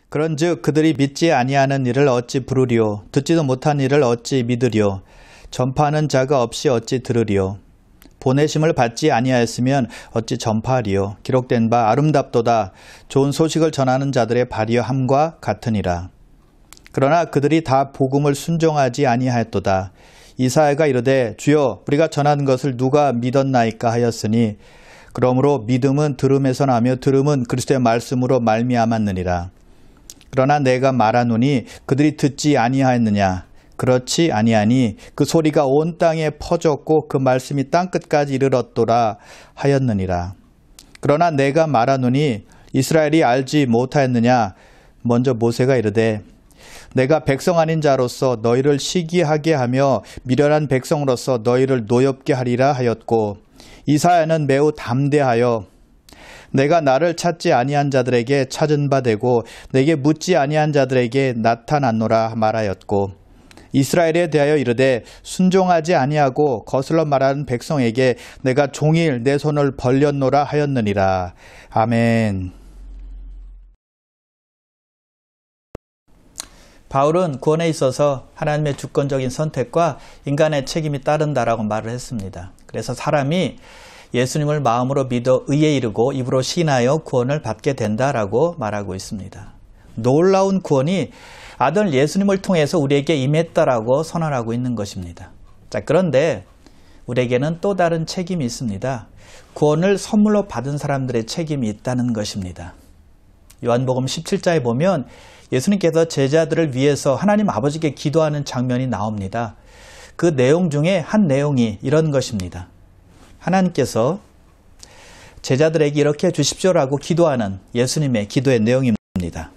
그런즉 그들이 믿지 아니하는 일을 어찌 부르리요 듣지도 못한 일을 어찌 믿으리요 전파하는 자가 없이 어찌 들으리요 보내심을 받지 아니하였으면 어찌 전파하리요 기록된 바 아름답도다 좋은 소식을 전하는 자들의 발이여 함과 같으니라. 그러나 그들이 다 복음을 순종하지 아니하였도다. 이사야가 이르되 주여 우리가 전하는 것을 누가 믿었나이까 하였으니 그러므로 믿음은 들음에서 나며 들음은 그리스도의 말씀으로 말미암았느니라. 그러나 내가 말하노니 그들이 듣지 아니하였느냐. 그렇지 아니하니 그 소리가 온 땅에 퍼졌고 그 말씀이 땅끝까지 이르렀도다 하였느니라. 그러나 내가 말하노니 이스라엘이 알지 못하였느냐. 먼저 모세가 이르되 내가 백성 아닌 자로서 너희를 시기하게 하며 미련한 백성으로서 너희를 노엽게 하리라 하였고 이사야는 매우 담대하여 내가 나를 찾지 아니한 자들에게 찾은 바 되고 내게 묻지 아니한 자들에게 나타났노라 말하였고 이스라엘에 대하여 이르되 순종하지 아니하고 거슬러 말하는 백성에게 내가 종일 내 손을 벌렸노라 하였느니라. 아멘. 바울은 구원에 있어서 하나님의 주권적인 선택과 인간의 책임이 따른다라고 말을 했습니다. 그래서 사람이 예수님을 마음으로 믿어 의에 이르고 입으로 시인하여 구원을 받게 된다라고 말하고 있습니다. 놀라운 구원이 아들 예수님을 통해서 우리에게 임했다라고 선언하고 있는 것입니다. 자, 그런데 우리에게는 또 다른 책임이 있습니다. 구원을 선물로 받은 사람들의 책임이 있다는 것입니다. 요한복음 17장에 보면 예수님께서 제자들을 위해서 하나님 아버지께 기도하는 장면이 나옵니다. 그 내용 중에 한 내용이 이런 것입니다. 하나님께서 제자들에게 이렇게 해주십시오라고 기도하는 예수님의 기도의 내용입니다.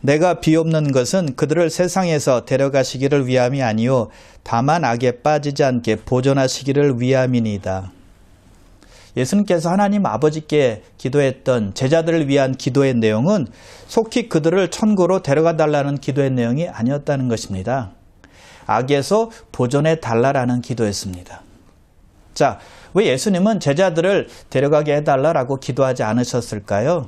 내가 비옵는 것은 그들을 세상에서 데려가시기를 위함이 아니요 다만 악에 빠지지 않게 보존하시기를 위함이니이다. 예수님께서 하나님 아버지께 기도했던 제자들을 위한 기도의 내용은 속히 그들을 천국으로 데려가 달라는 기도의 내용이 아니었다는 것입니다. 악에서 보존해 달라라는 기도였습니다. 자, 왜 예수님은 제자들을 데려가게 해달라고 기도하지 않으셨을까요?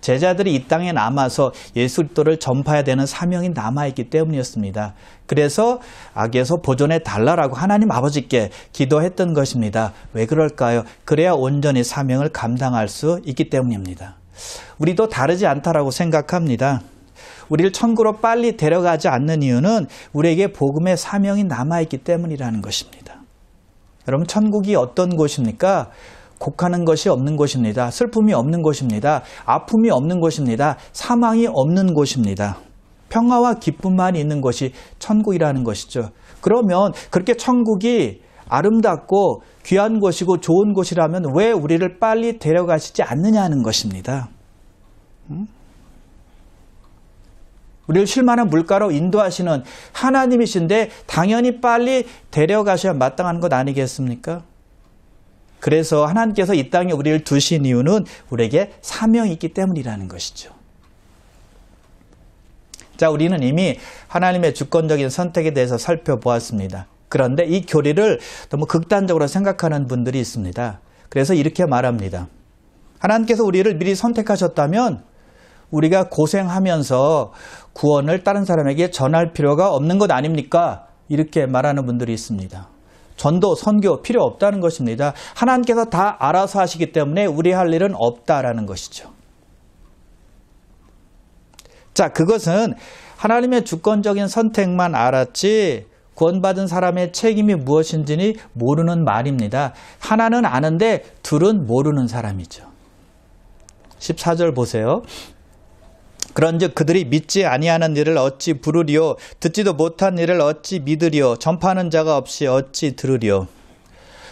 제자들이 이 땅에 남아서 예수 그리스도를 전파해야 되는 사명이 남아있기 때문이었습니다. 그래서 악에서 보존해 달라고 하나님 아버지께 기도했던 것입니다. 왜 그럴까요? 그래야 온전히 사명을 감당할 수 있기 때문입니다. 우리도 다르지 않다라고 생각합니다. 우리를 천국으로 빨리 데려가지 않는 이유는 우리에게 복음의 사명이 남아있기 때문이라는 것입니다. 여러분, 천국이 어떤 곳입니까? 곡하는 것이 없는 곳입니다. 슬픔이 없는 곳입니다. 아픔이 없는 곳입니다. 사망이 없는 곳입니다. 평화와 기쁨만 있는 것이 천국이라는 것이죠. 그러면 그렇게 천국이 아름답고 귀한 곳이고 좋은 곳이라면 왜 우리를 빨리 데려가시지 않느냐는 것입니다. 우리를 쉴만한 물가로 인도하시는 하나님이신데 당연히 빨리 데려가셔야 마땅한 것 아니겠습니까? 그래서 하나님께서 이 땅에 우리를 두신 이유는 우리에게 사명이 있기 때문이라는 것이죠. 자, 우리는 이미 하나님의 주권적인 선택에 대해서 살펴보았습니다. 그런데 이 교리를 너무 극단적으로 생각하는 분들이 있습니다. 그래서 이렇게 말합니다. 하나님께서 우리를 미리 선택하셨다면 우리가 고생하면서 구원을 다른 사람에게 전할 필요가 없는 것 아닙니까? 이렇게 말하는 분들이 있습니다. 전도, 선교 필요 없다는 것입니다. 하나님께서 다 알아서 하시기 때문에 우리 할 일은 없다라는 것이죠. 자, 그것은 하나님의 주권적인 선택만 알았지 구원받은 사람의 책임이 무엇인지 모르는 말입니다. 하나는 아는데 둘은 모르는 사람이죠. 14절 보세요. 그런즉 그들이 믿지 아니하는 일을 어찌 부르리요 듣지도 못한 일을 어찌 믿으리요 전파하는 자가 없이 어찌 들으리요.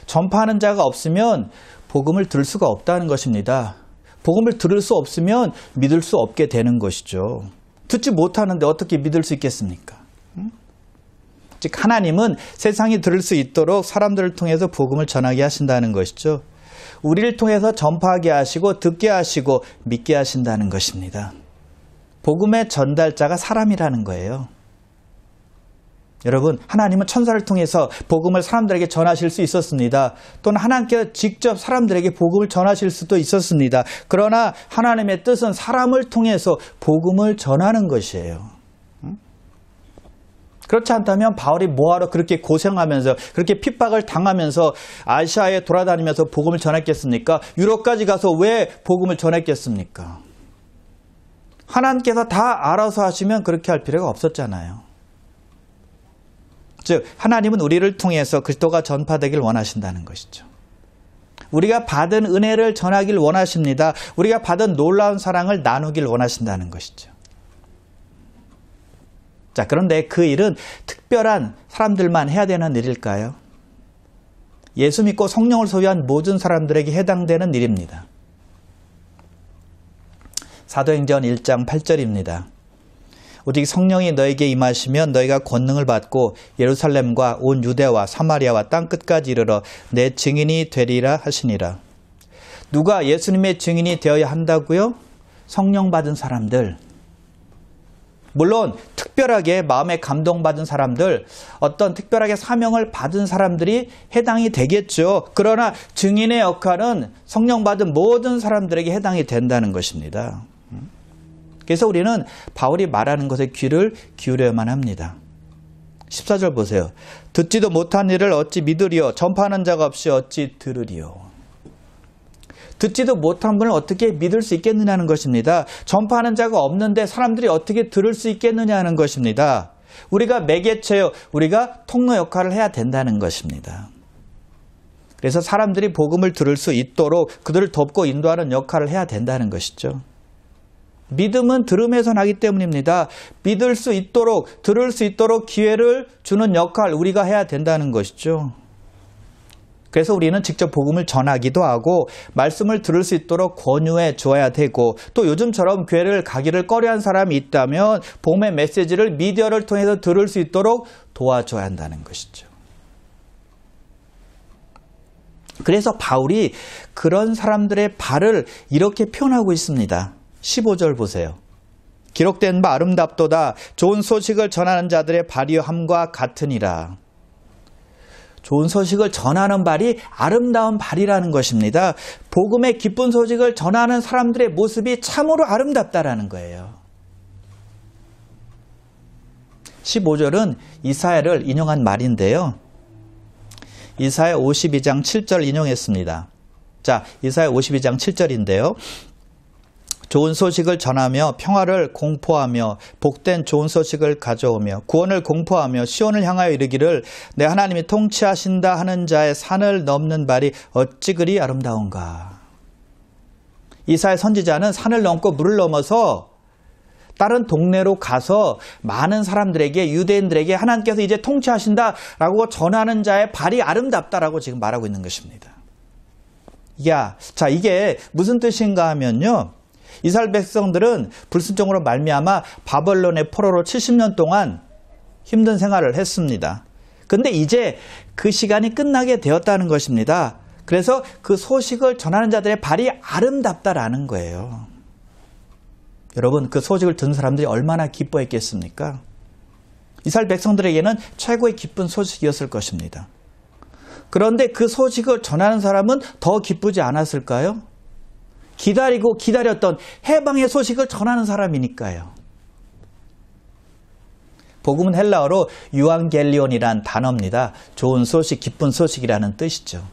전파하는 자가 없으면 복음을 들을 수가 없다는 것입니다. 복음을 들을 수 없으면 믿을 수 없게 되는 것이죠. 듣지 못하는데 어떻게 믿을 수 있겠습니까? 즉 하나님은 세상이 들을 수 있도록 사람들을 통해서 복음을 전하게 하신다는 것이죠. 우리를 통해서 전파하게 하시고 듣게 하시고 믿게 하신다는 것입니다. 복음의 전달자가 사람이라는 거예요. 여러분, 하나님은 천사를 통해서 복음을 사람들에게 전하실 수 있었습니다. 또는 하나님께서 직접 사람들에게 복음을 전하실 수도 있었습니다. 그러나 하나님의 뜻은 사람을 통해서 복음을 전하는 것이에요. 그렇지 않다면 바울이 뭐하러 그렇게 고생하면서 그렇게 핍박을 당하면서 아시아에 돌아다니면서 복음을 전했겠습니까? 유럽까지 가서 왜 복음을 전했겠습니까? 하나님께서 다 알아서 하시면 그렇게 할 필요가 없었잖아요. 즉 하나님은 우리를 통해서 그리스도가 전파되길 원하신다는 것이죠. 우리가 받은 은혜를 전하길 원하십니다. 우리가 받은 놀라운 사랑을 나누길 원하신다는 것이죠. 자, 그런데 그 일은 특별한 사람들만 해야 되는 일일까요? 예수 믿고 성령을 소유한 모든 사람들에게 해당되는 일입니다. 사도행전 1장 8절입니다. 오직 성령이 너에게 임하시면 너희가 권능을 받고 예루살렘과 온 유대와 사마리아와 땅 끝까지 이르러 내 증인이 되리라 하시니라. 누가 예수님의 증인이 되어야 한다고요? 성령 받은 사람들. 물론 특별하게 마음에 감동받은 사람들, 어떤 특별하게 사명을 받은 사람들이 해당이 되겠죠. 그러나 증인의 역할은 성령 받은 모든 사람들에게 해당이 된다는 것입니다. 그래서 우리는 바울이 말하는 것에 귀를 기울여야만 합니다. 14절 보세요. 듣지도 못한 일을 어찌 믿으리요? 전파하는 자가 없이 어찌 들으리요? 듣지도 못한 분을 어떻게 믿을 수 있겠느냐는 것입니다. 전파하는 자가 없는데 사람들이 어떻게 들을 수 있겠느냐는 것입니다. 우리가 매개체요, 우리가 통로 역할을 해야 된다는 것입니다. 그래서 사람들이 복음을 들을 수 있도록 그들을 돕고 인도하는 역할을 해야 된다는 것이죠. 믿음은 들음에서 나기 때문입니다. 믿을 수 있도록, 들을 수 있도록 기회를 주는 역할 우리가 해야 된다는 것이죠. 그래서 우리는 직접 복음을 전하기도 하고 말씀을 들을 수 있도록 권유해 줘야 되고, 또 요즘처럼 교회를 가기를 꺼려한 사람이 있다면 복음의 메시지를 미디어를 통해서 들을 수 있도록 도와줘야 한다는 것이죠. 그래서 바울이 그런 사람들의 발을 이렇게 표현하고 있습니다. 15절 보세요. 기록된 바 아름답도다. 좋은 소식을 전하는 자들의 발이여 함과 같으니라. 좋은 소식을 전하는 발이 아름다운 발이라는 것입니다. 복음의 기쁜 소식을 전하는 사람들의 모습이 참으로 아름답다라는 거예요. 15절은 이사야를 인용한 말인데요. 이사야 52장 7절 인용했습니다. 자, 이사야 52장 7절인데요. 좋은 소식을 전하며 평화를 공포하며 복된 좋은 소식을 가져오며 구원을 공포하며 시온을 향하여 이르기를 내 하나님이 통치하신다 하는 자의 산을 넘는 발이 어찌 그리 아름다운가. 이사야 선지자는 산을 넘고 물을 넘어서 다른 동네로 가서 많은 사람들에게, 유대인들에게 하나님께서 이제 통치하신다라고 전하는 자의 발이 아름답다라고 지금 말하고 있는 것입니다. 자, 이게 무슨 뜻인가 하면요. 이스라엘 백성들은 불순종으로 말미암아 바벨론의 포로로 70년 동안 힘든 생활을 했습니다. 그런데 이제 그 시간이 끝나게 되었다는 것입니다. 그래서 그 소식을 전하는 자들의 발이 아름답다라는 거예요. 여러분, 그 소식을 듣는 사람들이 얼마나 기뻐했겠습니까? 이스라엘 백성들에게는 최고의 기쁜 소식이었을 것입니다. 그런데 그 소식을 전하는 사람은 더 기쁘지 않았을까요? 기다리고 기다렸던 해방의 소식을 전하는 사람이니까요. 복음은 헬라어로 유앙겔리온이란 단어입니다. 좋은 소식, 기쁜 소식이라는 뜻이죠.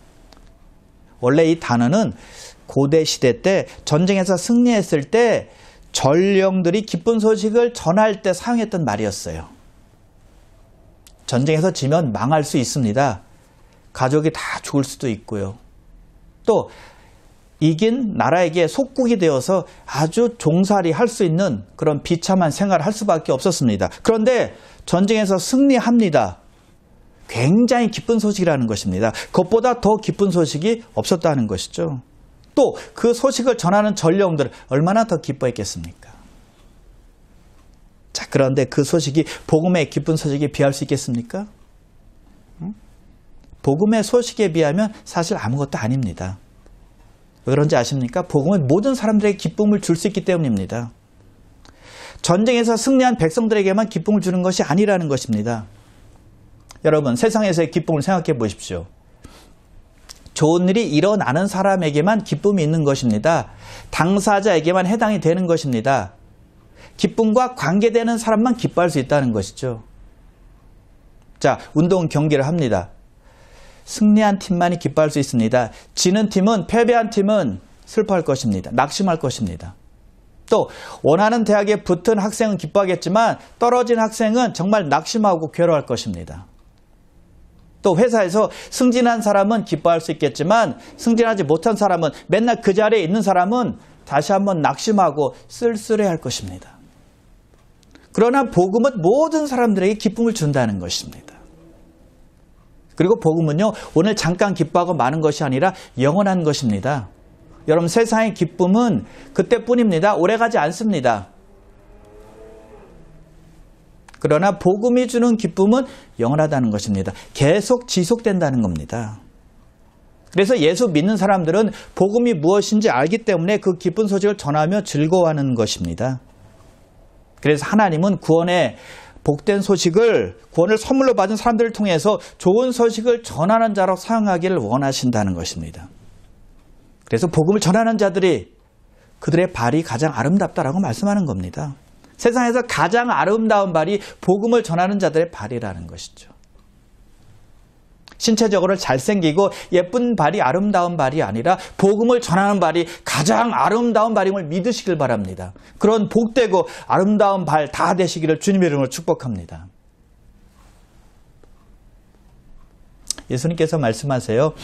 원래 이 단어는 고대 시대 때 전쟁에서 승리했을 때 전령들이 기쁜 소식을 전할 때 사용했던 말이었어요. 전쟁에서 지면 망할 수 있습니다. 가족이 다 죽을 수도 있고요. 또 이긴 나라에게 속국이 되어서 아주 종살이 할 수 있는 그런 비참한 생활을 할 수밖에 없었습니다. 그런데 전쟁에서 승리합니다. 굉장히 기쁜 소식이라는 것입니다. 그것보다 더 기쁜 소식이 없었다는 것이죠. 또 그 소식을 전하는 전령들 얼마나 더 기뻐했겠습니까? 자, 그런데 그 소식이 복음의 기쁜 소식에 비할 수 있겠습니까? 복음의 소식에 비하면 사실 아무것도 아닙니다. 왜 그런지 아십니까? 복음은 모든 사람들에게 기쁨을 줄 수 있기 때문입니다. 전쟁에서 승리한 백성들에게만 기쁨을 주는 것이 아니라는 것입니다. 여러분 세상에서의 기쁨을 생각해 보십시오. 좋은 일이 일어나는 사람에게만 기쁨이 있는 것입니다. 당사자에게만 해당이 되는 것입니다. 기쁨과 관계되는 사람만 기뻐할 수 있다는 것이죠. 자, 운동 경기를 합니다. 승리한 팀만이 기뻐할 수 있습니다. 지는 팀은, 패배한 팀은 슬퍼할 것입니다. 낙심할 것입니다. 또 원하는 대학에 붙은 학생은 기뻐하겠지만 떨어진 학생은 정말 낙심하고 괴로워할 것입니다. 또 회사에서 승진한 사람은 기뻐할 수 있겠지만 승진하지 못한 사람은, 맨날 그 자리에 있는 사람은 다시 한번 낙심하고 쓸쓸해할 것입니다. 그러나 복음은 모든 사람들에게 기쁨을 준다는 것입니다. 그리고 복음은요, 오늘 잠깐 기뻐하고 마는 것이 아니라 영원한 것입니다. 여러분, 세상의 기쁨은 그때뿐입니다. 오래가지 않습니다. 그러나 복음이 주는 기쁨은 영원하다는 것입니다. 계속 지속된다는 겁니다. 그래서 예수 믿는 사람들은 복음이 무엇인지 알기 때문에 그 기쁜 소식을 전하며 즐거워하는 것입니다. 그래서 하나님은 구원의 복된 소식을, 구원을 선물로 받은 사람들을 통해서 좋은 소식을 전하는 자로 사용하기를 원하신다는 것입니다. 그래서 복음을 전하는 자들이 그들의 발이 가장 아름답다라고 말씀하는 겁니다. 세상에서 가장 아름다운 발이 복음을 전하는 자들의 발이라는 것이죠. 신체적으로 잘생기고 예쁜 발이 아름다운 발이 아니라 복음을 전하는 발이 가장 아름다운 발임을 믿으시길 바랍니다. 그런 복되고 아름다운 발 다 되시기를 주님의 이름으로 축복합니다. 예수님께서 말씀하세요.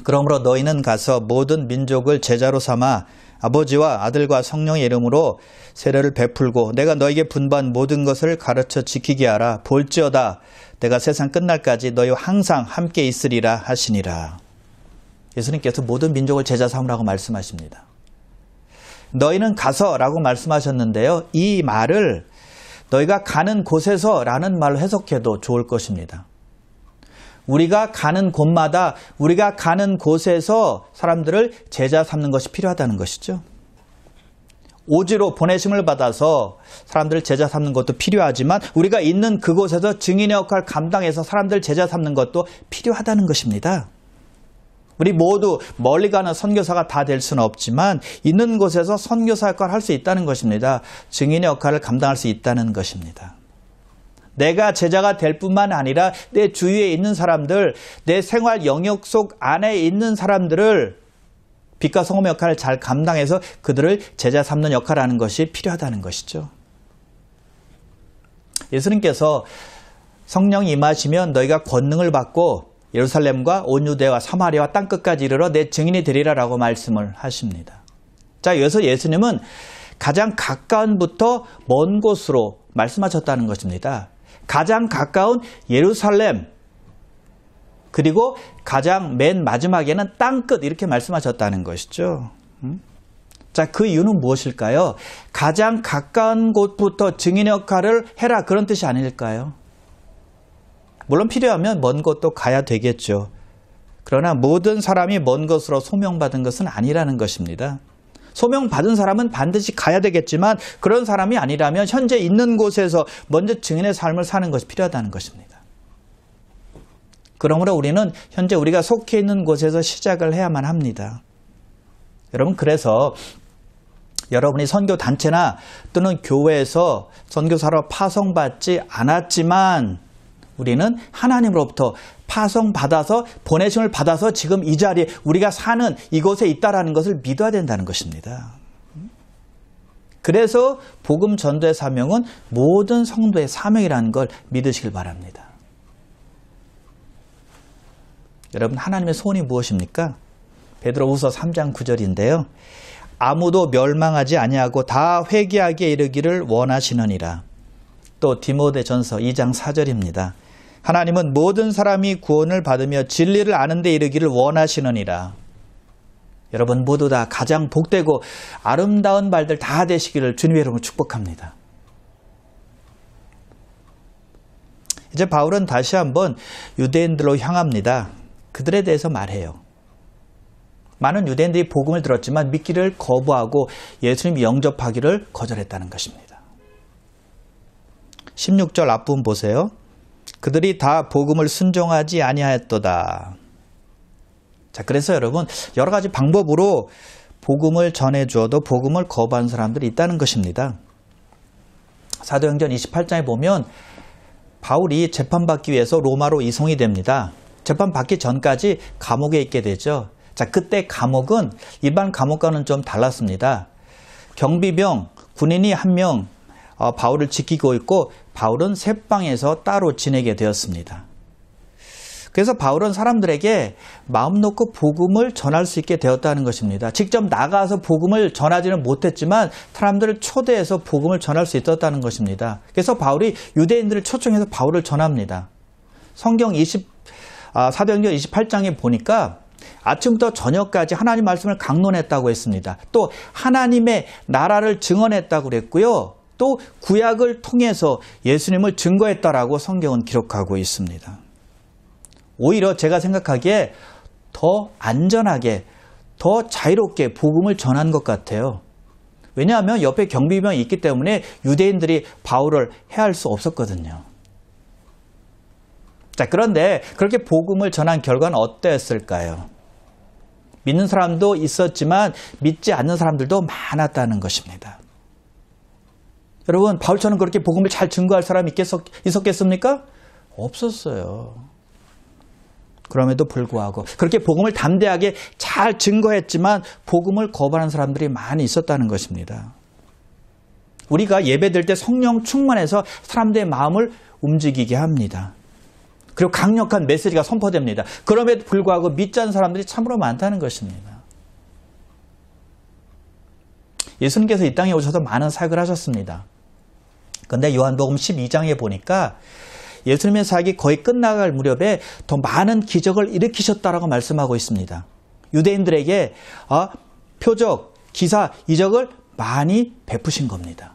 그러므로 너희는 가서 모든 민족을 제자로 삼아 아버지와 아들과 성령의 이름으로 세례를 베풀고 내가 너에게 분부한 모든 것을 가르쳐 지키게 하라. 볼지어다 내가 세상 끝날까지 너희와 항상 함께 있으리라 하시니라. 예수님께서 모든 민족을 제자 삼으라고 말씀하십니다. 너희는 가서라고 말씀하셨는데요. 이 말을 너희가 가는 곳에서라는 말로 해석해도 좋을 것입니다. 우리가 가는 곳마다, 우리가 가는 곳에서 사람들을 제자 삼는 것이 필요하다는 것이죠. 오지로 보내심을 받아서 사람들을 제자 삼는 것도 필요하지만 우리가 있는 그곳에서 증인의 역할을 감당해서 사람들을 제자 삼는 것도 필요하다는 것입니다. 우리 모두 멀리 가는 선교사가 다 될 수는 없지만 있는 곳에서 선교사 역할을 할 수 있다는 것입니다. 증인의 역할을 감당할 수 있다는 것입니다. 내가 제자가 될 뿐만 아니라 내 주위에 있는 사람들, 내 생활 영역 속 안에 있는 사람들을 빛과 소금 역할을 잘 감당해서 그들을 제자 삼는 역할을 하는 것이 필요하다는 것이죠. 예수님께서 성령이 임하시면 너희가 권능을 받고 예루살렘과 온 유대와 사마리아와 땅끝까지 이르러 내 증인이 되리라라고 말씀을 하십니다. 자, 여기서 예수님은 가장 가까운부터 먼 곳으로 말씀하셨다는 것입니다. 가장 가까운 예루살렘, 그리고 가장 맨 마지막에는 땅끝, 이렇게 말씀하셨다는 것이죠. 자, 그 이유는 무엇일까요? 가장 가까운 곳부터 증인의 역할을 해라, 그런 뜻이 아닐까요? 물론 필요하면 먼 곳도 가야 되겠죠. 그러나 모든 사람이 먼 곳으로 소명받은 것은 아니라는 것입니다. 소명받은 사람은 반드시 가야 되겠지만 그런 사람이 아니라면 현재 있는 곳에서 먼저 증인의 삶을 사는 것이 필요하다는 것입니다. 그러므로 우리는 현재 우리가 속해 있는 곳에서 시작을 해야만 합니다. 여러분, 그래서 여러분이 선교단체나 또는 교회에서 선교사로 파송받지 않았지만 우리는 하나님으로부터 파송받아서 보내심을 받아서 지금 이 자리에 우리가 사는 이곳에 있다라는 것을 믿어야 된다는 것입니다. 그래서 복음 전도의 사명은 모든 성도의 사명이라는 걸 믿으시길 바랍니다. 여러분, 하나님의 소원이 무엇입니까? 베드로후서 3장 9절인데요. 아무도 멸망하지 아니하고 다 회개하기에 이르기를 원하시느니라. 또 디모데전서 2장 4절입니다. 하나님은 모든 사람이 구원을 받으며 진리를 아는 데 이르기를 원하시느니라. 여러분 모두 다 가장 복되고 아름다운 말들 다 되시기를 주님의 이름으로 축복합니다. 이제 바울은 다시 한번 유대인들로 향합니다. 그들에 대해서 말해요. 많은 유대인들이 복음을 들었지만 믿기를 거부하고 예수님 영접하기를 거절했다는 것입니다. 16절 앞부분 보세요. 그들이 다 복음을 순종하지 아니하였도다. 자, 그래서 여러분 여러 가지 방법으로 복음을 전해주어도 복음을 거부하는 사람들이 있다는 것입니다. 사도행전 28장에 보면 바울이 재판받기 위해서 로마로 이송이 됩니다. 재판받기 전까지 감옥에 있게 되죠. 자, 그때 감옥은 일반 감옥과는 좀 달랐습니다. 경비병, 군인이 한 명 바울을 지키고 있고 바울은 셋방에서 따로 지내게 되었습니다. 그래서 바울은 사람들에게 마음 놓고 복음을 전할 수 있게 되었다는 것입니다. 직접 나가서 복음을 전하지는 못했지만 사람들을 초대해서 복음을 전할 수 있었다는 것입니다. 그래서 바울이 유대인들을 초청해서 바울을 전합니다. 사도행전 28장에 보니까 아침부터 저녁까지 하나님 말씀을 강론했다고 했습니다. 또 하나님의 나라를 증언했다고 그랬고요. 또 구약을 통해서 예수님을 증거했다라고 성경은 기록하고 있습니다. 오히려 제가 생각하기에 더 안전하게, 더 자유롭게 복음을 전한 것 같아요. 왜냐하면 옆에 경비병이 있기 때문에 유대인들이 바울을 해할 수 없었거든요. 자, 그런데 그렇게 복음을 전한 결과는 어땠을까요? 믿는 사람도 있었지만 믿지 않는 사람들도 많았다는 것입니다. 여러분, 바울처럼 그렇게 복음을 잘 증거할 사람이 있었겠습니까? 없었어요. 그럼에도 불구하고 그렇게 복음을 담대하게 잘 증거했지만 복음을 거부하는 사람들이 많이 있었다는 것입니다. 우리가 예배드릴 때 성령 충만해서 사람들의 마음을 움직이게 합니다. 그리고 강력한 메시지가 선포됩니다. 그럼에도 불구하고 믿지 않는 사람들이 참으로 많다는 것입니다. 예수님께서 이 땅에 오셔서 많은 사역을 하셨습니다. 그런데 요한복음 12장에 보니까 예수님의 사역이 거의 끝나갈 무렵에 더 많은 기적을 일으키셨다라고 말씀하고 있습니다. 유대인들에게 표적, 기사, 이적을 많이 베푸신 겁니다.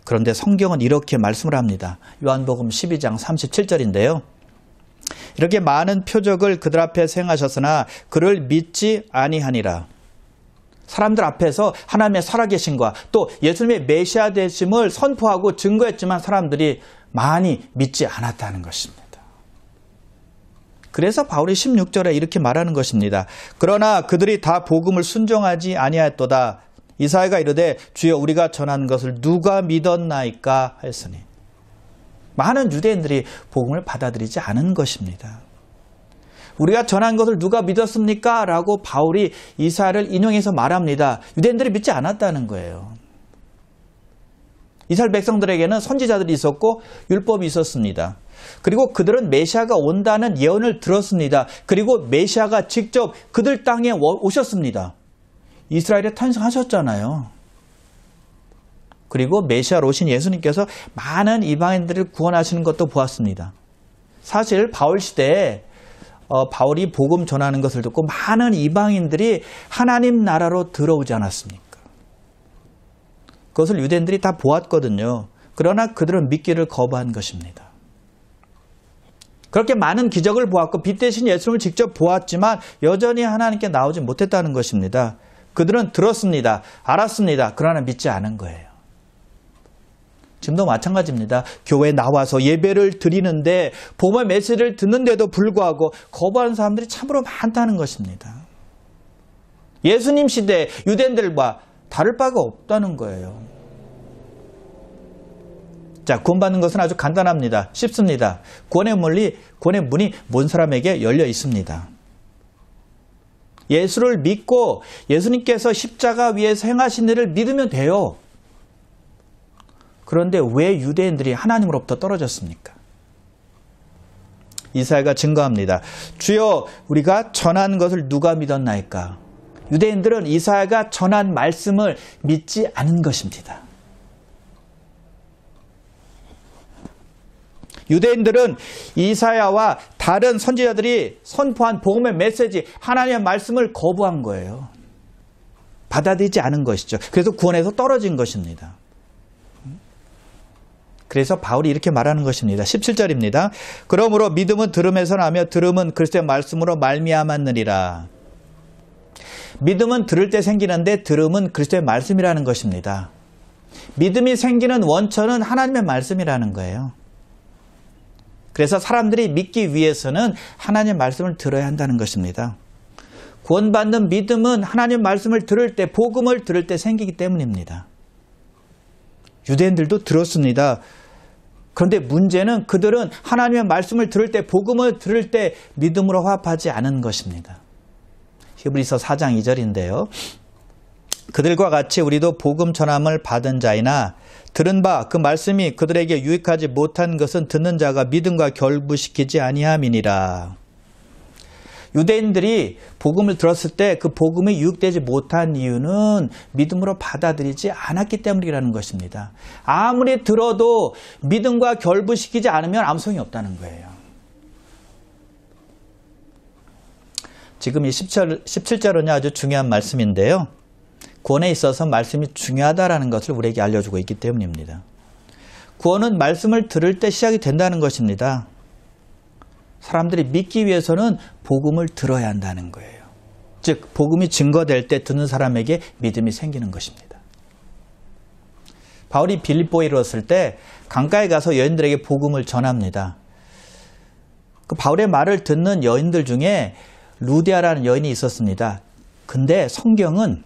그런데 성경은 이렇게 말씀을 합니다. 요한복음 12장 37절인데요. 이렇게 많은 표적을 그들 앞에 행하셨으나 그를 믿지 아니하니라. 사람들 앞에서 하나님의 살아계심과 또 예수님의 메시아 되심을 선포하고 증거했지만 사람들이 많이 믿지 않았다는 것입니다. 그래서 바울이 16절에 이렇게 말하는 것입니다. 그러나 그들이 다 복음을 순종하지 아니하였도다. 이사야가 이르되 주여 우리가 전하는 것을 누가 믿었나이까 하였으니. 많은 유대인들이 복음을 받아들이지 않은 것입니다. 우리가 전한 것을 누가 믿었습니까? 라고 바울이 이사야를 인용해서 말합니다. 유대인들이 믿지 않았다는 거예요. 이스라엘 백성들에게는 선지자들이 있었고 율법이 있었습니다. 그리고 그들은 메시아가 온다는 예언을 들었습니다. 그리고 메시아가 직접 그들 땅에 오셨습니다. 이스라엘에 탄생하셨잖아요. 그리고 메시아로 오신 예수님께서 많은 이방인들을 구원하시는 것도 보았습니다. 사실 바울 시대에 바울이 복음 전하는 것을 듣고 많은 이방인들이 하나님 나라로 들어오지 않았습니까? 그것을 유대인들이 다 보았거든요. 그러나 그들은 믿기를 거부한 것입니다. 그렇게 많은 기적을 보았고 빛 대신 예수님을 직접 보았지만 여전히 하나님께 나오지 못했다는 것입니다. 그들은 들었습니다. 알았습니다. 그러나 믿지 않은 거예요. 지금도 마찬가지입니다. 교회에 나와서 예배를 드리는데 복음의 메시지를 듣는데도 불구하고 거부하는 사람들이 참으로 많다는 것입니다. 예수님 시대 유대인들과 다를 바가 없다는 거예요. 자, 구원받는 것은 아주 간단합니다. 쉽습니다. 구원의 문이 모든 사람에게 열려 있습니다. 예수를 믿고 예수님께서 십자가 위에서 행하신 일을 믿으면 돼요. 그런데 왜 유대인들이 하나님으로부터 떨어졌습니까? 이사야가 증거합니다. 주여 우리가 전한 것을 누가 믿었나이까? 유대인들은 이사야가 전한 말씀을 믿지 않은 것입니다. 유대인들은 이사야와 다른 선지자들이 선포한 복음의 메시지, 하나님의 말씀을 거부한 거예요. 받아들이지 않은 것이죠. 그래서 구원에서 떨어진 것입니다. 그래서 바울이 이렇게 말하는 것입니다. 17절입니다. 그러므로 믿음은 들음에서 나며 들음은 그리스도의 말씀으로 말미암았느니라. 믿음은 들을 때 생기는데 들음은 그리스도의 말씀이라는 것입니다. 믿음이 생기는 원천은 하나님의 말씀이라는 거예요. 그래서 사람들이 믿기 위해서는 하나님의 말씀을 들어야 한다는 것입니다. 구원받는 믿음은 하나님의 말씀을 들을 때, 복음을 들을 때 생기기 때문입니다. 유대인들도 들었습니다. 그런데 문제는 그들은 하나님의 말씀을 들을 때, 복음을 들을 때 믿음으로 화합하지 않은 것입니다. 히브리서 4장 2절인데요. 그들과 같이 우리도 복음 전함을 받은 자이나 들은 바 그 말씀이 그들에게 유익하지 못한 것은 듣는 자가 믿음과 결부시키지 아니함이니라. 유대인들이 복음을 들었을 때 그 복음이 유익되지 못한 이유는 믿음으로 받아들이지 않았기 때문이라는 것입니다. 아무리 들어도 믿음과 결부시키지 않으면 아무 소용이 없다는 거예요. 지금 이 17절은 아주 중요한 말씀인데요. 구원에 있어서 말씀이 중요하다는 것을 우리에게 알려주고 있기 때문입니다. 구원은 말씀을 들을 때 시작이 된다는 것입니다. 사람들이 믿기 위해서는 복음을 들어야 한다는 거예요. 즉 복음이 증거될 때 듣는 사람에게 믿음이 생기는 것입니다. 바울이 빌립보에 이르렀을 때 강가에 가서 여인들에게 복음을 전합니다. 그 바울의 말을 듣는 여인들 중에 루디아라는 여인이 있었습니다. 근데 성경은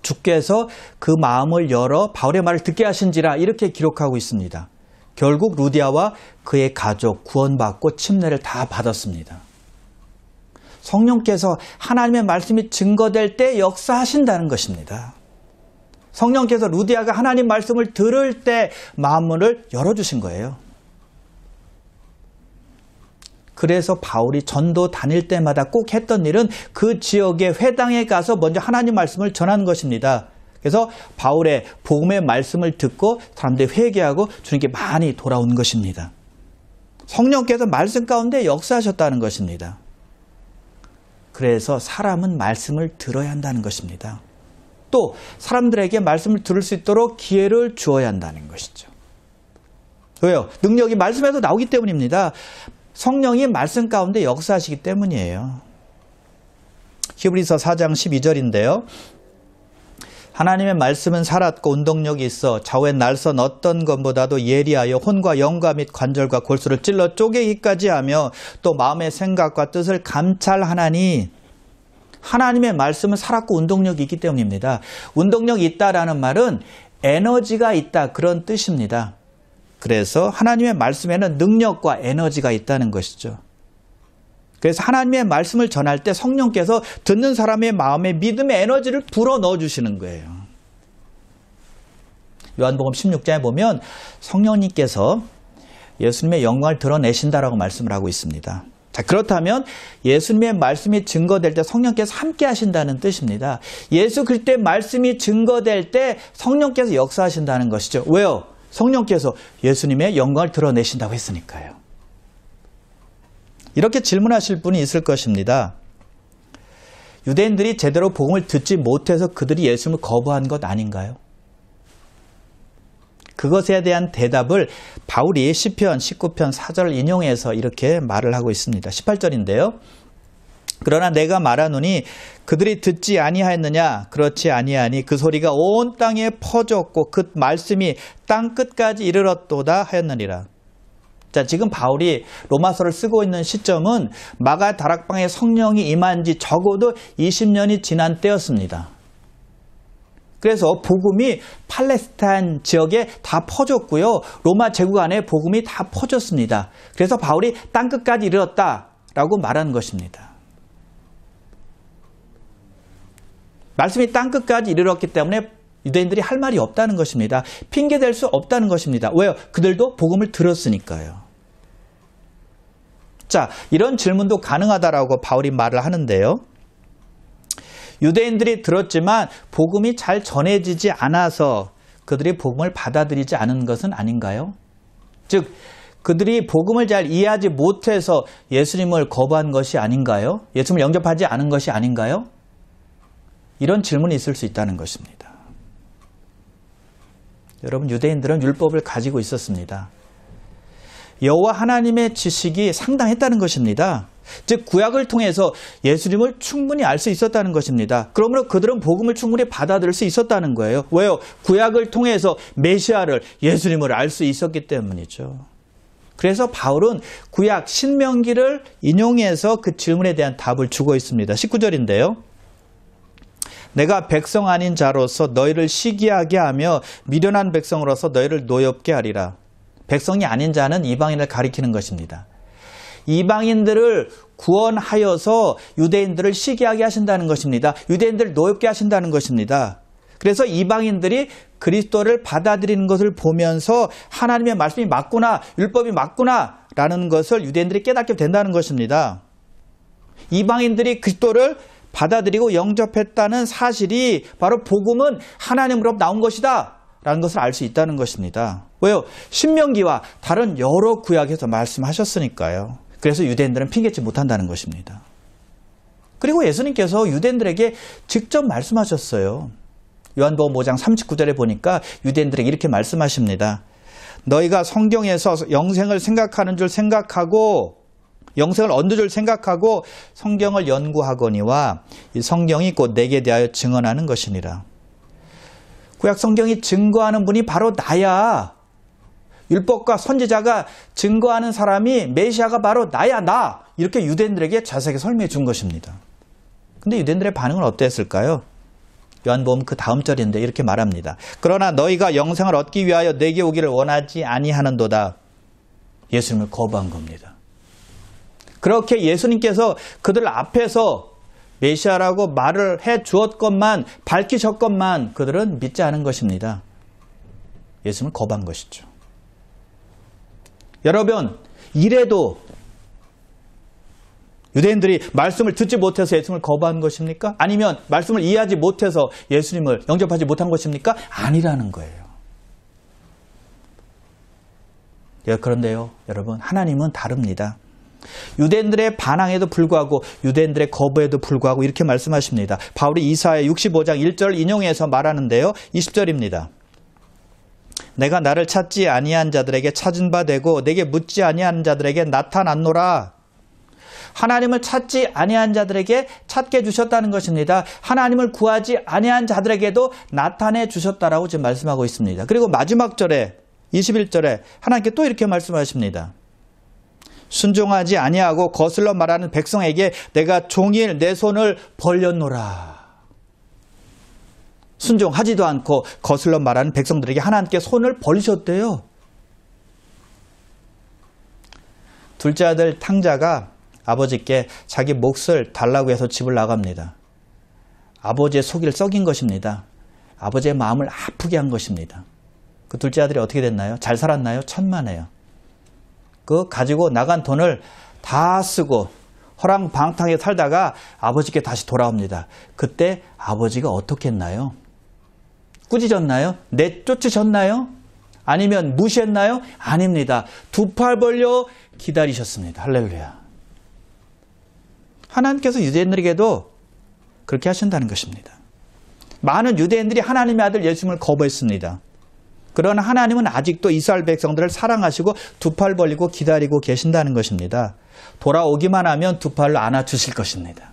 주께서 그 마음을 열어 바울의 말을 듣게 하신지라 이렇게 기록하고 있습니다. 결국 루디아와 그의 가족 구원받고 침례를 다 받았습니다. 성령께서 하나님의 말씀이 증거될 때 역사하신다는 것입니다. 성령께서 루디아가 하나님 말씀을 들을 때 마음문을 열어주신 거예요. 그래서 바울이 전도 다닐 때마다 꼭 했던 일은 그 지역의 회당에 가서 먼저 하나님 말씀을 전하는 것입니다. 그래서 바울의 복음의 말씀을 듣고 사람들이 회개하고 주님께 많이 돌아온 것입니다. 성령께서 말씀 가운데 역사하셨다는 것입니다. 그래서 사람은 말씀을 들어야 한다는 것입니다. 또 사람들에게 말씀을 들을 수 있도록 기회를 주어야 한다는 것이죠. 왜요? 능력이 말씀에서 나오기 때문입니다. 성령이 말씀 가운데 역사하시기 때문이에요. 히브리서 4장 12절인데요. 하나님의 말씀은 살았고 운동력이 있어 좌우에 날선 어떤 것보다도 예리하여 혼과 영과 및 관절과 골수를 찔러 쪼개기까지 하며 또 마음의 생각과 뜻을 감찰하나니 하나님의 말씀은 살았고 운동력이 있기 때문입니다. 운동력이 있다라는 말은 에너지가 있다 그런 뜻입니다. 그래서 하나님의 말씀에는 능력과 에너지가 있다는 것이죠. 그래서 하나님의 말씀을 전할 때 성령께서 듣는 사람의 마음에 믿음의 에너지를 불어넣어 주시는 거예요. 요한복음 16장에 보면 성령님께서 예수님의 영광을 드러내신다라고 말씀을 하고 있습니다. 자, 그렇다면 예수님의 말씀이 증거될 때 성령께서 함께 하신다는 뜻입니다. 예수 그리스도의 말씀이 증거될 때 성령께서 역사하신다는 것이죠. 왜요? 성령께서 예수님의 영광을 드러내신다고 했으니까요. 이렇게 질문하실 분이 있을 것입니다. 유대인들이 제대로 복음을 듣지 못해서 그들이 예수님을 거부한 것 아닌가요? 그것에 대한 대답을 바울이 시편 19편 4절을 인용해서 이렇게 말을 하고 있습니다. 18절인데요. 그러나 내가 말하노니 그들이 듣지 아니하였느냐? 그렇지 아니하니 그 소리가 온 땅에 퍼졌고 그 말씀이 땅 끝까지 이르렀도다 하였느니라. 자, 지금 바울이 로마서를 쓰고 있는 시점은 마가 다락방에 성령이 임한 지 적어도 20년이 지난 때였습니다. 그래서 복음이 팔레스타인 지역에 다 퍼졌고요. 로마 제국 안에 복음이 다 퍼졌습니다. 그래서 바울이 땅 끝까지 이르렀다라고 말하는 것입니다. 말씀이 땅 끝까지 이르렀기 때문에 유대인들이 할 말이 없다는 것입니다. 핑계댈 수 없다는 것입니다. 왜요? 그들도 복음을 들었으니까요. 자, 이런 질문도 가능하다라고 바울이 말을 하는데요. 유대인들이 들었지만 복음이 잘 전해지지 않아서 그들이 복음을 받아들이지 않은 것은 아닌가요? 즉, 그들이 복음을 잘 이해하지 못해서 예수님을 거부한 것이 아닌가요? 예수님을 영접하지 않은 것이 아닌가요? 이런 질문이 있을 수 있다는 것입니다. 여러분, 유대인들은 율법을 가지고 있었습니다. 여호와 하나님의 지식이 상당했다는 것입니다. 즉 구약을 통해서 예수님을 충분히 알 수 있었다는 것입니다. 그러므로 그들은 복음을 충분히 받아들일 수 있었다는 거예요. 왜요? 구약을 통해서 메시아를 예수님을 알 수 있었기 때문이죠. 그래서 바울은 구약 신명기를 인용해서 그 질문에 대한 답을 주고 있습니다. 19절인데요. 내가 백성 아닌 자로서 너희를 시기하게 하며 미련한 백성으로서 너희를 노엽게 하리라. 백성이 아닌 자는 이방인을 가리키는 것입니다. 이방인들을 구원하여서 유대인들을 시기하게 하신다는 것입니다. 유대인들을 노엽게 하신다는 것입니다. 그래서 이방인들이 그리스도를 받아들이는 것을 보면서 하나님의 말씀이 맞구나, 율법이 맞구나 라는 것을 유대인들이 깨닫게 된다는 것입니다. 이방인들이 그리스도를 받아들이고 영접했다는 사실이 바로 복음은 하나님으로부터 나온 것이다 라는 것을 알 수 있다는 것입니다. 왜요? 신명기와 다른 여러 구약에서 말씀하셨으니까요. 그래서 유대인들은 핑계치 못한다는 것입니다. 그리고 예수님께서 유대인들에게 직접 말씀하셨어요. 요한복음 5장 39절에 보니까 유대인들에게 이렇게 말씀하십니다. 너희가 성경에서 영생을 생각하는 줄 생각하고 영생을 얻는 줄 생각하고 성경을 연구하거니와 이 성경이 곧 내게 대하여 증언하는 것이니라. 구약 성경이 증거하는 분이 바로 나야. 율법과 선지자가 증거하는 사람이 메시아가 바로 나야, 나. 이렇게 유대인들에게 자세하게 설명해 준 것입니다. 근데 유대인들의 반응은 어땠을까요? 요한복음 그 다음 절인데 이렇게 말합니다. 그러나 너희가 영생을 얻기 위하여 내게 오기를 원하지 아니하는도다. 예수님을 거부한 겁니다. 그렇게 예수님께서 그들 앞에서 메시아라고 말을 해 주었건만, 밝히셨건만 그들은 믿지 않은 것입니다. 예수님을 거부한 것이죠. 여러분, 이래도 유대인들이 말씀을 듣지 못해서 예수님을 거부한 것입니까? 아니면 말씀을 이해하지 못해서 예수님을 영접하지 못한 것입니까? 아니라는 거예요. 그런데요, 여러분, 하나님은 다릅니다. 유대인들의 반항에도 불구하고 유대인들의 거부에도 불구하고 이렇게 말씀하십니다. 바울이 이사야 65장 1절 인용해서 말하는데요. 20절입니다. 내가 나를 찾지 아니한 자들에게 찾은 바 되고 내게 묻지 아니한 자들에게 나타났노라. 하나님을 찾지 아니한 자들에게 찾게 주셨다는 것입니다. 하나님을 구하지 아니한 자들에게도 나타내 주셨다라고 지금 말씀하고 있습니다. 그리고 마지막 절에 21절에 하나님께 또 이렇게 말씀하십니다. 순종하지 아니하고 거슬러 말하는 백성에게 내가 종일 내 손을 벌렸노라. 순종하지도 않고 거슬러 말하는 백성들에게 하나님께 손을 벌리셨대요. 둘째 아들 탕자가 아버지께 자기 몫을 달라고 해서 집을 나갑니다. 아버지의 속일 썩인 것입니다. 아버지의 마음을 아프게 한 것입니다. 그 둘째 아들이 어떻게 됐나요? 잘 살았나요? 천만에요. 그 가지고 나간 돈을 다 쓰고 허랑방탕에 살다가 아버지께 다시 돌아옵니다. 그때 아버지가 어떻게 했나요? 꾸짖었나요? 내쫓으셨나요? 아니면 무시했나요? 아닙니다. 두 팔 벌려 기다리셨습니다. 할렐루야. 하나님께서 유대인들에게도 그렇게 하신다는 것입니다. 많은 유대인들이 하나님의 아들 예수님을 거부했습니다. 그러나 하나님은 아직도 이스라엘 백성들을 사랑하시고 두 팔 벌리고 기다리고 계신다는 것입니다. 돌아오기만 하면 두 팔로 안아주실 것입니다.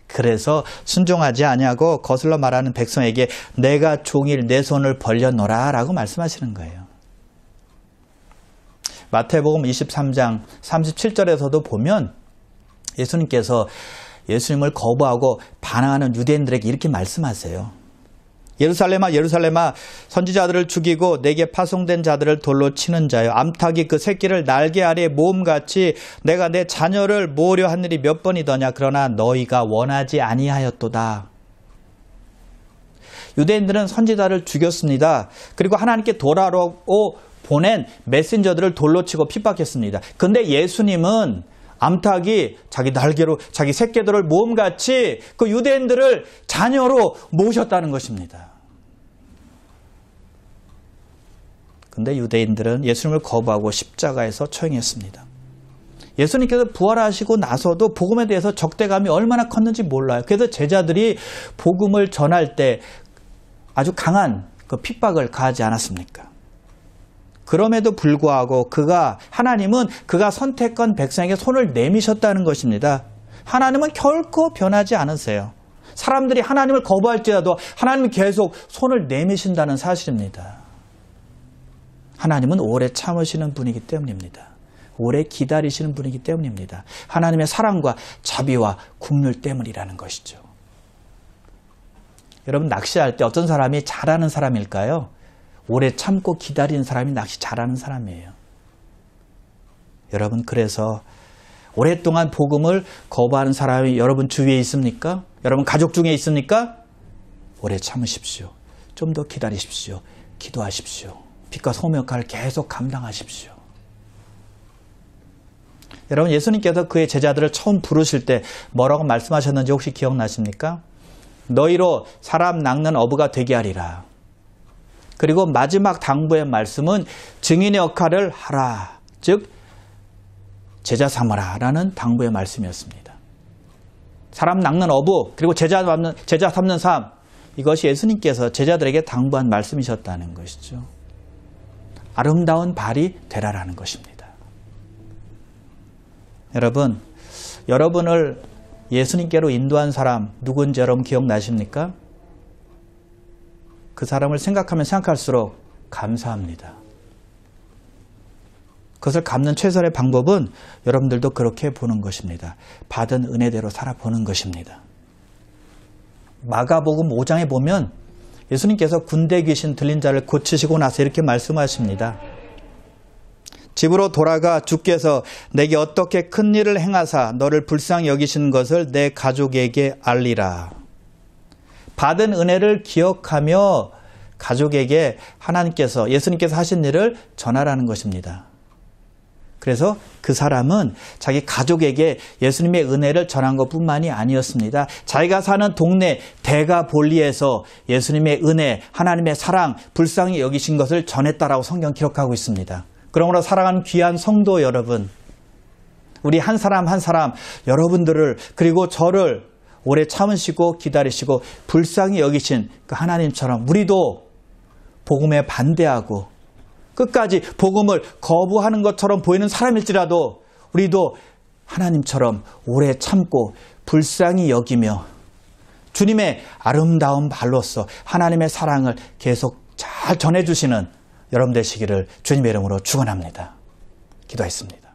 그래서 순종하지 아니하고 거슬러 말하는 백성에게 내가 종일 내 손을 벌렸노라 라고 말씀하시는 거예요. 마태복음 23장 37절에서도 보면 예수님께서 예수님을 거부하고 반항하는 유대인들에게 이렇게 말씀하세요. 예루살렘아 예루살렘아 선지자들을 죽이고 내게 파송된 자들을 돌로 치는 자여 암탉이 그 새끼를 날개 아래에 모음같이 내가 내 자녀를 모으려 한 일이 몇 번이더냐 그러나 너희가 원하지 아니하였도다. 유대인들은 선지자를 죽였습니다. 그리고 하나님께 돌아오고 보낸 메신저들을 돌로 치고 핍박했습니다. 근데 예수님은 암탉이 자기 날개로 자기 새끼들을 모음같이 그 유대인들을 자녀로 모으셨다는 것입니다. 근데 유대인들은 예수님을 거부하고 십자가에서 처형했습니다. 예수님께서 부활하시고 나서도 복음에 대해서 적대감이 얼마나 컸는지 몰라요. 그래서 제자들이 복음을 전할 때 아주 강한 그 핍박을 가하지 않았습니까? 그럼에도 불구하고 하나님은 그가 선택한 백성에게 손을 내미셨다는 것입니다. 하나님은 결코 변하지 않으세요. 사람들이 하나님을 거부할지라도 하나님은 계속 손을 내미신다는 사실입니다. 하나님은 오래 참으시는 분이기 때문입니다. 오래 기다리시는 분이기 때문입니다. 하나님의 사랑과 자비와 긍휼 때문이라는 것이죠. 여러분, 낚시할 때 어떤 사람이 잘하는 사람일까요? 오래 참고 기다리는 사람이 낚시 잘하는 사람이에요. 여러분, 그래서 오랫동안 복음을 거부하는 사람이 여러분 주위에 있습니까? 여러분 가족 중에 있습니까? 오래 참으십시오. 좀 더 기다리십시오. 기도하십시오. 빛과 소금의 역할을 계속 감당하십시오. 여러분, 예수님께서 그의 제자들을 처음 부르실 때 뭐라고 말씀하셨는지 혹시 기억나십니까? 너희로 사람 낚는 어부가 되게 하리라. 그리고 마지막 당부의 말씀은 증인의 역할을 하라. 즉 제자 삼아라 라는 당부의 말씀이었습니다. 사람 낚는 어부, 그리고 제자 삼는 삶, 이것이 예수님께서 제자들에게 당부한 말씀이셨다는 것이죠. 아름다운 발이 되라라는 것입니다. 여러분, 여러분을 예수님께로 인도한 사람 누군지 여러분 기억나십니까? 그 사람을 생각하면 생각할수록 감사합니다. 그것을 갚는 최선의 방법은 여러분들도 그렇게 보는 것입니다. 받은 은혜대로 살아보는 것입니다. 마가복음 5장에 보면 예수님께서 군대 귀신 들린 자를 고치시고 나서 이렇게 말씀하십니다. 집으로 돌아가 주께서 내게 어떻게 큰 일을 행하사 너를 불쌍히 여기시는 것을 내 가족에게 알리라. 받은 은혜를 기억하며 가족에게 하나님께서, 예수님께서 하신 일을 전하라는 것입니다. 그래서 그 사람은 자기 가족에게 예수님의 은혜를 전한 것뿐만이 아니었습니다. 자기가 사는 동네 대가볼리에서 예수님의 은혜, 하나님의 사랑, 불쌍히 여기신 것을 전했다라고 성경 기록하고 있습니다. 그러므로 사랑하는 귀한 성도 여러분, 우리 한 사람 한 사람 여러분들을, 그리고 저를 오래 참으시고 기다리시고 불쌍히 여기신 그 하나님처럼 우리도 복음에 반대하고 끝까지 복음을 거부하는 것처럼 보이는 사람일지라도 우리도 하나님처럼 오래 참고 불쌍히 여기며 주님의 아름다운 발로서 하나님의 사랑을 계속 잘 전해주시는 여러분 되시기를 주님의 이름으로 축원합니다. 기도했습니다.